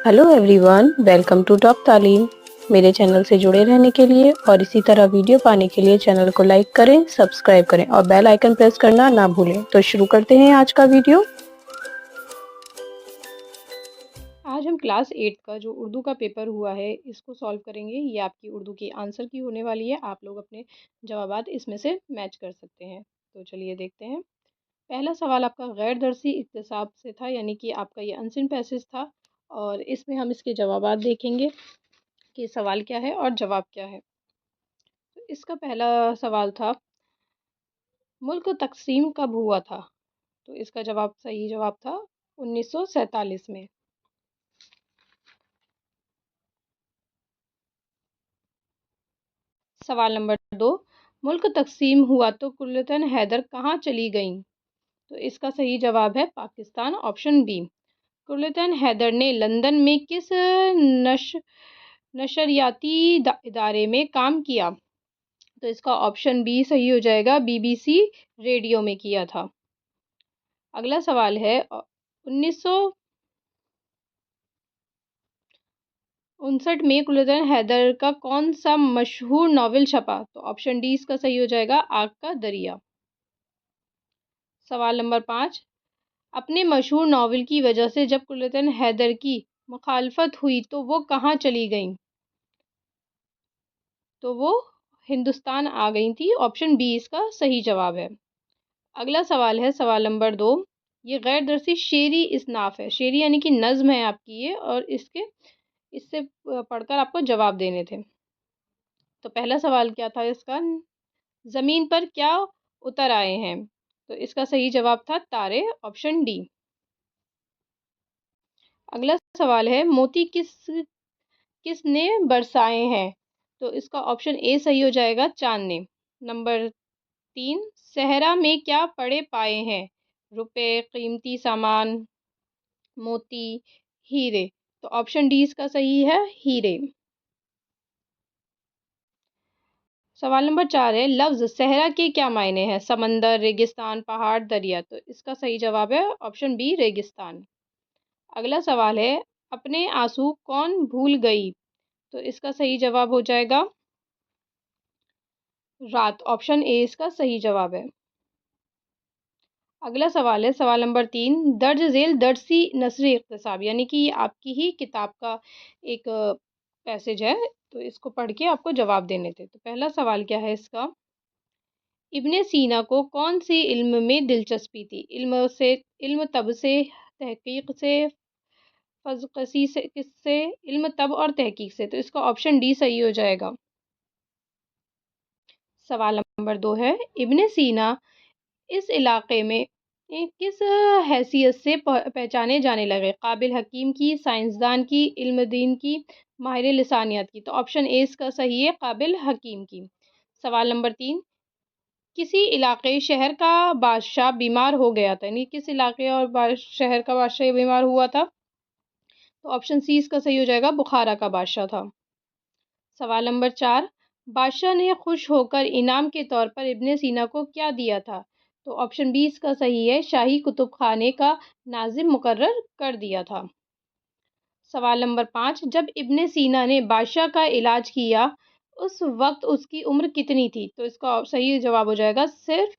Hello everyone, welcome to Top Taleem. मेरे channel से जुड़े रहने के लिए और इसी तरह वीडियो पाने के लिए चैनल को लाइक करें, सब्सक्राइब करें और बेल आइकन प्रेस करना ना भूलें। तो शुरू करते हैं आज का वीडियो। आज हम क्लास 8 का जो उर्दू का पेपर हुआ है इसको सॉल्व करेंगे। ये आपकी उर्दू की आंसर की होने वाली है। आप लोग अपने जवाबात इसमें से मैच कर सकते हैं। तो चलिए देखते हैं। पहला सवाल आपका गैर दरसी इक्तिसाब से था, यानी कि आपका ये अनसिन पैसेज था और इसमें हम इसके जवाबात देखेंगे कि सवाल क्या है और जवाब क्या है। तो इसका पहला सवाल था, मुल्क तकसीम कब हुआ था? तो इसका जवाब सही जवाब था 1947 में। सवाल नंबर 2, मुल्क तकसीम हुआ तो कुल्लतन हैदर कहाँ चली गईं? तो इसका सही जवाब है पाकिस्तान, ऑप्शन बी। कुल्लतन हैदर ने लंदन में किस नश नशरियाती इदारे में काम किया? तो इसका ऑप्शन बी सही हो जाएगा, बीबीसी रेडियो में किया था। अगला सवाल है, 1959 में कुल्लतन हैदर का कौन सा मशहूर नावल छपा? तो ऑप्शन डी इसका सही हो जाएगा, आग का दरिया। सवाल नंबर 5, अपने मशहूर नावल की वजह से जब कुल्लतन हैदर की मुखालफत हुई तो वो कहाँ चली गईं? तो वो हिंदुस्तान आ गई थी। ऑप्शन बी इसका सही जवाब है। अगला सवाल है सवाल नंबर 2, ये गैर दरसी शेरी इसनाफ है। शेरी यानी कि नज्म है आपकी ये, और इससे पढ़कर आपको जवाब देने थे। तो पहला सवाल क्या था इसका, ज़मीन पर क्या उतर आए हैं? तो इसका सही जवाब था तारे, ऑप्शन डी। अगला सवाल है, मोती किसने बरसाए हैं? तो इसका ऑप्शन ए सही हो जाएगा, चांद ने। नंबर 3, सहरा में क्या पड़े पाए हैं? रुपए, कीमती सामान, मोती, हीरे। तो ऑप्शन डी इसका सही है, हीरे। सवाल नंबर 4 है, लफ्ज़ सहरा के क्या मायने हैं? समंदर, रेगिस्तान, पहाड़, दरिया। तो इसका सही जवाब है ऑप्शन बी, रेगिस्तान। अगला सवाल है, अपने आंसू कौन भूल गई? तो इसका सही जवाब हो जाएगा रात, ऑप्शन ए इसका सही जवाब है। अगला सवाल है सवाल नंबर 3, दर्ज झेल दरसी नसरी इक्तिसाब, यानी कि ये आपकी ही किताब का एक पैसेज है। तो इसको पढ़ के आपको जवाब देने थे। तो पहला सवाल क्या है इसका, इब्ने सीना को कौन सी इल्म में दिलचस्पी थी? इल्म तब से, तहकीक से, फज़क़सी से, किससे? इल्म तब और तहकीक से। तो इसका ऑप्शन डी सही हो जाएगा। सवाल नंबर 2 है, इब्ने सीना इस इलाके में किस हैसियत से पहचाने जाने लगे? काबिल हकीम की, साइंसदान की, इल्म दीन की, माहिर लिसानियात की। तो ऑप्शन ए इसका सही है, काबिल हकीम की। सवाल नंबर 3, किसी इलाके शहर का बादशाह बीमार हो गया था, यानी किस इलाके और शहर का बादशाह बीमार हुआ था? तो ऑप्शन सी इसका सही हो जाएगा, बुखारा का बादशाह था। सवाल नंबर 4, बादशाह ने खुश होकर इनाम के तौर पर इब्ने सीना को क्या दिया था? तो ऑप्शन बी इसका सही है, शाही कुतुब खाने का नाजिम मुकर्रर कर दिया था। सवाल नंबर 5, जब इब्ने सीना ने बादशाह का इलाज किया उस वक्त उसकी उम्र कितनी थी? तो इसका सही जवाब हो जाएगा, सिर्फ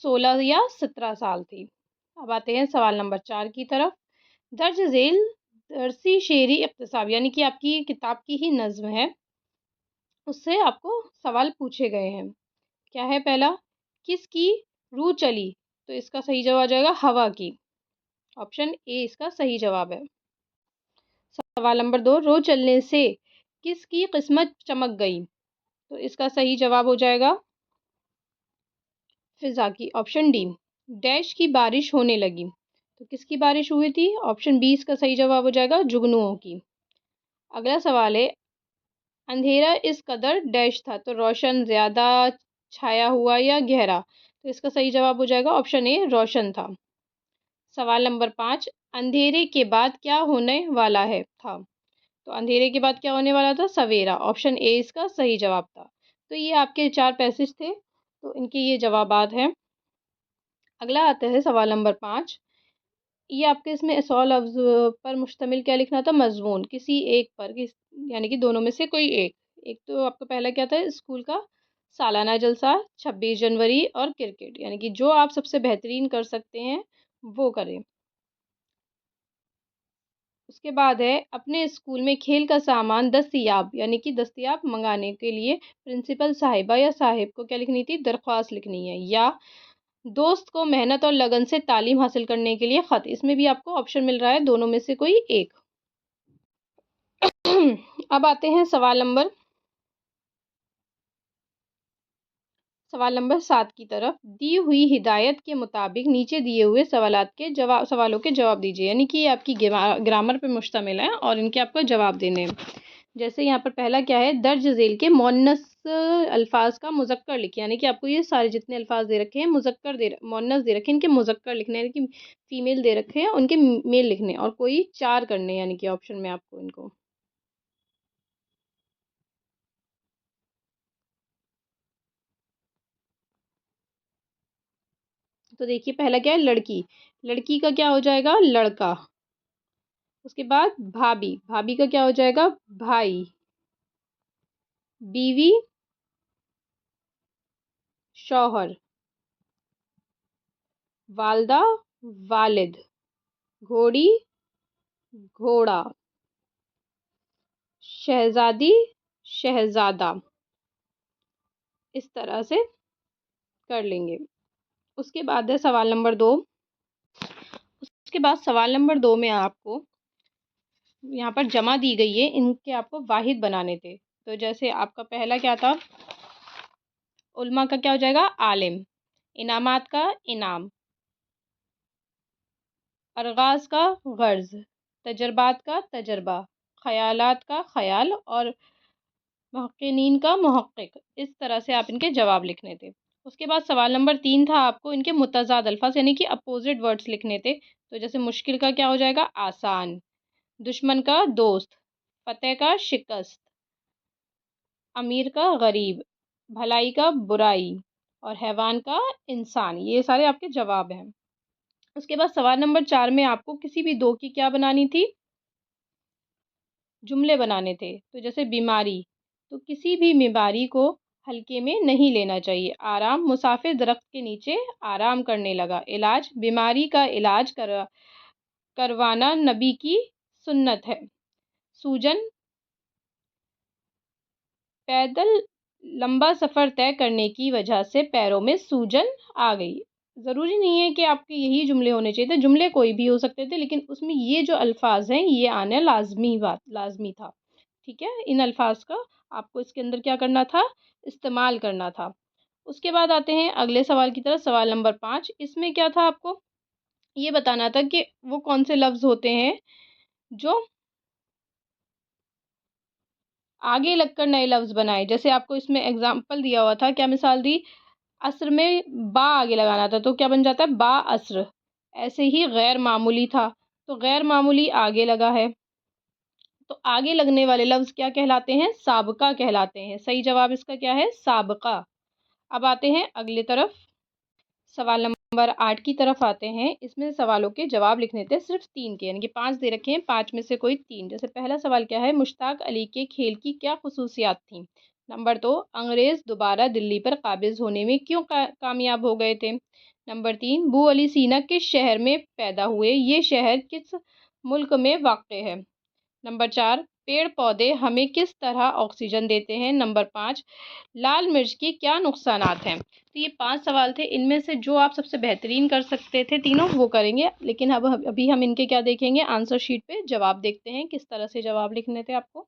16 या 17 साल थी। अब आते हैं सवाल नंबर 4 की तरफ। दर्ज झेल दरसी शेरी इक्तिसाब, यानी कि आपकी किताब की ही नज़्म है, उससे आपको सवाल पूछे गए हैं। क्या है पहला, किसकी रूह चली? तो इसका सही जवाब आ जाएगा, हवा की। ऑप्शन ए इसका सही जवाब है। सवाल नंबर 2, रोज चलने से किसकी किस्मत चमक गई? तो इसका सही जवाब हो जाएगा फिजा की, ऑप्शन डी। डैश की बारिश होने लगी, तो किसकी बारिश हुई थी? ऑप्शन बी इसका सही जवाब हो जाएगा, जुगनुओं की। अगला सवाल है, अंधेरा इस कदर डैश था, तो रोशन, ज्यादा, छाया हुआ या गहरा? तो इसका सही जवाब हो जाएगा ऑप्शन ए, रोशन था। सवाल नंबर 5, अंधेरे के बाद क्या होने वाला है था? तो अंधेरे के बाद क्या होने वाला था? सवेरा, ऑप्शन ए इसका सही जवाब था। तो ये आपके 4 पैसेज थे, तो इनके ये जवाबात हैं। अगला आता है सवाल नंबर 5, ये आपके इसमें 100 लफ्ज़ पर मुश्तमिल क्या लिखना था? मज़मून, किसी एक पर, यानी कि दोनों में से कोई एक। एक तो आपका पहला क्या था? स्कूल का सालाना जलसा, 26 जनवरी और क्रिकेट, यानी कि जो आप सबसे बेहतरीन कर सकते हैं, वो करें। उसके बाद है अपने स्कूल में खेल का सामान दस्तयाब, यानी कि दस्तयाब मंगाने के लिए प्रिंसिपल साहिबा या साहिब को क्या लिखनी थी? दरख्वास्त लिखनी है। या दोस्त को मेहनत और लगन से तालीम हासिल करने के लिए ख़त। इसमें भी आपको ऑप्शन मिल रहा है दोनों में से कोई एक। अब आते हैं सवाल नंबर 7 की तरफ। दी हुई हिदायत के मुताबिक नीचे दिए हुए सवालों के जवाब दीजिए, यानी कि ये आपकी ग्रामर पे मुश्तमिल है और इनके आपको जवाब देने हैं। जैसे यहाँ पर पहला क्या है? दर्ज झेल के मुअन्नस अल्फाज का मुज़क्कर लिखिए, यानी कि आपको ये सारे जितने अल्फाज दे रखे हैं मुअन्नस दे रखे हैं, इनके मुज़क्कर लिखने हैं, यानी कि फीमेल दे रखे हैं, उनके मेल लिखने हैं और कोई 4 करने हैं, यानी कि ऑप्शन में आपको इनको। तो देखिए पहला क्या है? लड़की। लड़की का क्या हो जाएगा? लड़का। उसके बाद भाभी। भाभी का क्या हो जाएगा? भाई। बीवी, शौहर। वालदा, वालिद। घोड़ी, घोड़ा। शहज़ादी, शहज़ादा। इस तरह से कर लेंगे। उसके बाद है सवाल नंबर 2। उसके बाद सवाल नंबर 2 में आपको यहाँ पर जमा दी गई है, इनके आपको वाहिद बनाने थे। तो जैसे आपका पहला क्या था? उल्मा का क्या हो जाएगा? आलिम। इनामात का इनाम। अर्गाज़ का गर्ज़। तजर्बात का तजर्बा। ख़यालात का ख़याल और मुहक्किनीन का मुहक्किक। इस तरह से आप इनके जवाब लिखने थे। उसके बाद सवाल नंबर 3 था, आपको इनके मुतज़ाद अल्फ़ाज़ यानी कि अपोज़िट वर्ड्स लिखने थे। तो जैसे मुश्किल का क्या हो जाएगा? आसान। दुश्मन का दोस्त। फ़तेह का शिकस्त। अमीर का गरीब। भलाई का बुराई। और हैवान का इंसान। ये सारे आपके जवाब हैं। उसके बाद सवाल नंबर 4 में आपको किसी भी 2 की क्या बनानी थी? जुमले बनाने थे। तो जैसे बीमारी, तो किसी भी बीमारी को हल्के में नहीं लेना चाहिए। आराम, मुसाफिर दरख्त के नीचे आराम करने लगा। इलाज, बीमारी का इलाज करवाना नबी की सुन्नत है। सूजन, पैदल लंबा सफ़र तय करने की वजह से पैरों में सूजन आ गई। ज़रूरी नहीं है कि आपके यही जुमले होने चाहिए थे, जुमले कोई भी हो सकते थे, लेकिन उसमें ये जो अल्फ़ाज़ हैं, ये आना लाज़मी था। ठीक है? इन अल्फ़ाज़ का आपको इसके अंदर क्या करना था? इस्तेमाल करना था। उसके बाद आते हैं अगले सवाल की तरफ, सवाल नंबर 5। इसमें क्या था? आपको ये बताना था कि वो कौन से लफ्ज़ होते हैं, जो आगे लगकर नए लफ्ज़ बनाए। जैसे आपको इसमें एग्ज़ाम्पल दिया हुआ था, क्या मिसाल दी? अस्र में बा आगे लगाना था, तो क्या बन जाता है? बा अस्र। ऐसे ही गैर मामूली था, तो गैर मामूली आगे लगा है। तो आगे लगने वाले लफ्ज़ क्या कहलाते हैं? साबका कहलाते हैं। सही जवाब इसका क्या है? साबका। अब आते हैं अगली तरफ, सवाल नंबर 8 की तरफ आते हैं। इसमें सवालों के जवाब लिखने थे सिर्फ 3 के, यानी कि 5 दे रखे हैं, 5 में से कोई 3। जैसे पहला सवाल क्या है? मुश्ताक अली के खेल की क्या खसूसियात थीं? नंबर 2, अंग्रेज़ दोबारा दिल्ली पर काबिज़ होने में क्यों कामयाब हो गए थे? नंबर 3, बू अली सीना किस शहर में पैदा हुए? ये शहर किस मुल्क में वाक़ है? नंबर 4, पेड़-पौधे हमें किस तरह ऑक्सीजन देते हैं? नंबर 5, लाल मिर्च के क्या नुकसानात हैं? तो ये 5 सवाल थे, इनमें से जो आप सबसे बेहतरीन कर सकते थे तीनों, वो करेंगे। लेकिन अब अभी हम इनके क्या देखेंगे? आंसर शीट पे जवाब देखते हैं, किस तरह से जवाब लिखने थे आपको।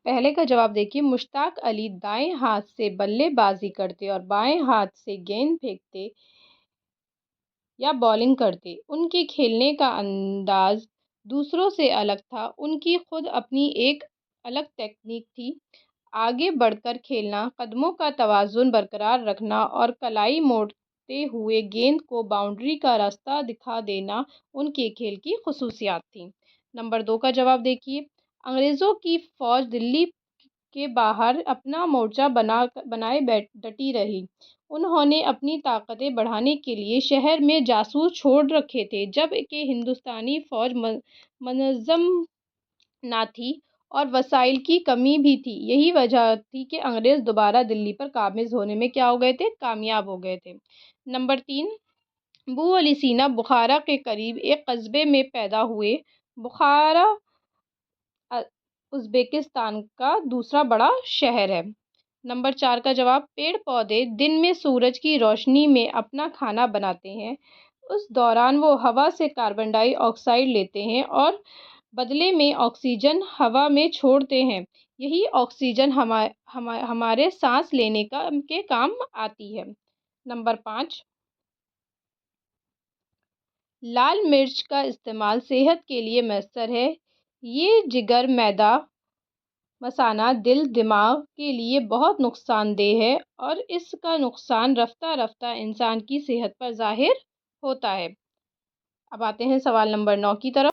पहले का जवाब देखिए, मुश्ताक अली दाएँ हाथ से बल्लेबाज़ी करते और बाएँ हाथ से गेंद फेंकते या बॉलिंग करते। उनके खेलने का अंदाज़ दूसरों से अलग था। उनकी खुद अपनी एक अलग टेक्निक थी। आगे बढ़कर खेलना, कदमों का तवाज़ुन बरकरार रखना और कलाई मोड़ते हुए गेंद को बाउंड्री का रास्ता दिखा देना उनके खेल की ख़ुसूसियात थीं। नंबर 2 का जवाब देखिए, अंग्रेज़ों की फ़ौज दिल्ली के बाहर अपना मोर्चा बनाए डटी रही। उन्होंने अपनी ताकतें बढ़ाने के लिए शहर में जासूस छोड़ रखे थे, जब कि हिंदुस्तानी फ़ौज मनज़्ज़म ना थी और वसाइल की कमी भी थी। यही वजह थी कि अंग्रेज़ दोबारा दिल्ली पर काबिज़ होने में क्या हो गए थे? कामयाब हो गए थे। नंबर 3, अबू अली सीना बुखारा के करीब एक कस्बे में पैदा हुए। बुखारा अ, उज़्बेकिस्तान का दूसरा बड़ा शहर है। नंबर 4 का जवाब, पेड़-पौधे दिन में सूरज की रोशनी में अपना खाना बनाते हैं। उस दौरान वो हवा से कार्बन डाइऑक्साइड लेते हैं और बदले में ऑक्सीजन हवा में छोड़ते हैं। यही ऑक्सीजन हमारे सांस लेने के काम आती है। नंबर 5, लाल मिर्च का इस्तेमाल सेहत के लिए मयस्सर है। ये जिगर, मैदा, मसाना, दिल, दिमाग के लिए बहुत नुकसानदेह है और इसका नुकसान रफ्ता-रफ्ता इंसान की सेहत पर ज़ाहिर होता है। अब आते हैं सवाल नंबर 9 की तरफ।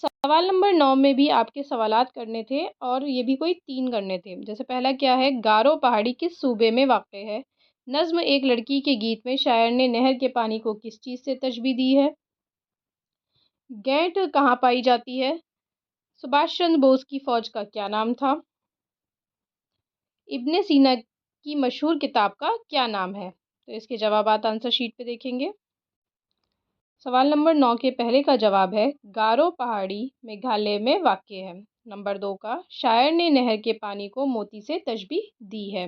सवाल नंबर 9 में भी आपके सवालात करने थे और ये भी कोई 3 करने थे। जैसे पहला क्या है, गारो पहाड़ी किस सूबे में वाक़ है? नज़्म एक लड़की के गीत में शायर ने नहर के पानी को किस चीज़ से तशबीह दी है? गैंट कहाँ पाई जाती है? सुभाष चंद्र बोस की फ़ौज का क्या नाम था? इब्न सीना की मशहूर किताब का क्या नाम है? तो इसके जवाबात आंसर शीट पे देखेंगे। सवाल नंबर 9 के पहले का जवाब है गारो पहाड़ी मेघालय में वाक़ है। नंबर 2 का, शायर ने नहर के पानी को मोती से तशबीह दी है।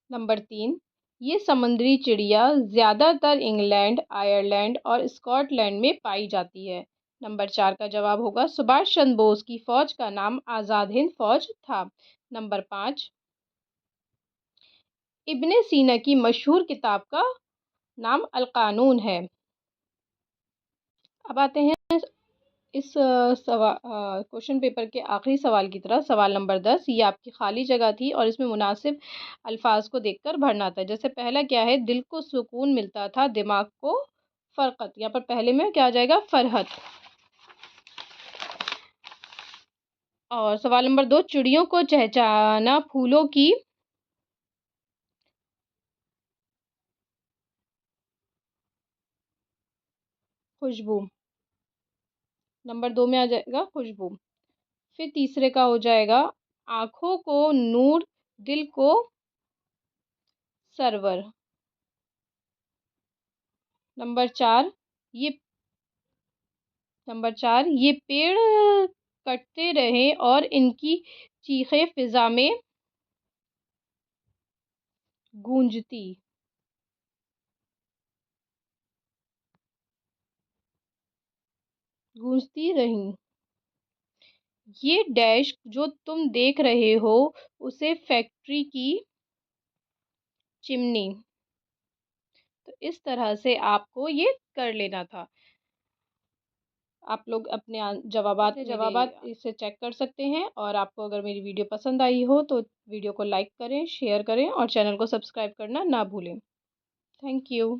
नंबर 3, ये समुद्री चिड़िया ज़्यादातर इंग्लैंड, आयरलैंड और स्कॉटलैंड में पाई जाती है। नंबर 4 का जवाब होगा सुभाष चंद्र बोस की फ़ौज का नाम आज़ाद हिंद फ़ौज था। नंबर 5, इब्न सीना की मशहूर किताब का नाम अल कानून है। अब आते हैं इस क्वेश्चन पेपर के आखिरी सवाल की तरफ। सवाल नंबर 10, ये आपकी खाली जगह थी और इसमें मुनासिब अल्फाज को देखकर भरना था। जैसे पहला क्या है, दिल को सुकून मिलता था, दिमाग को फरकत। यहाँ पर पहले में क्या आ जाएगा? फरहत। और सवाल नंबर 2, चिड़ियों को चहचहाना, फूलों की खुशबू। नंबर 2 में आ जाएगा खुशबू। फिर तीसरे का हो जाएगा आँखों को नूर, दिल को सरवर। नंबर 4, ये ये पेड़ कटते रहे और इनकी चीखें फिजा में गूंजती गूंजती रहीं। ये डैश जो तुम देख रहे हो, उसे फैक्ट्री की चिमनी। तो इस तरह से आपको ये कर लेना था। आप लोग अपने जवाबात इसे चेक कर सकते हैं और आपको अगर मेरी वीडियो पसंद आई हो तो वीडियो को लाइक करें, शेयर करें और चैनल को सब्सक्राइब करना ना भूलें। Thank you.